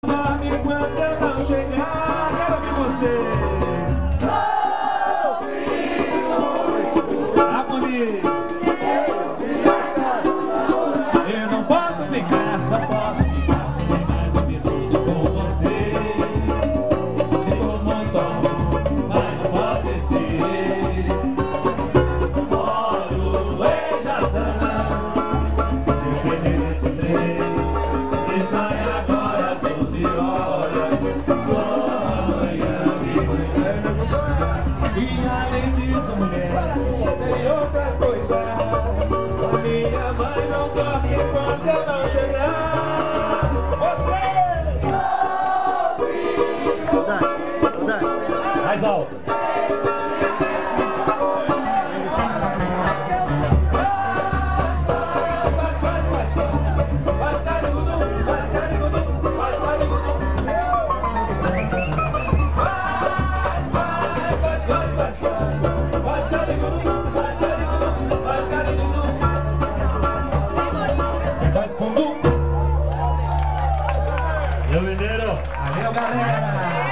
Dorme quando eu não chegar, quero ouvir você. Harmonia. Eu não posso ficar, nem mais um minuto com você. Se for montão, mas não pode ser. Moro em Jaçanã, eu perdi esse trem e sai agora às 11 horas. Sonha de manhã. E além disso, mulher, tem outras coisas. A minha mãe não dorme enquanto eu não chegar. Você sofre. Mais alto. Valeu, galera!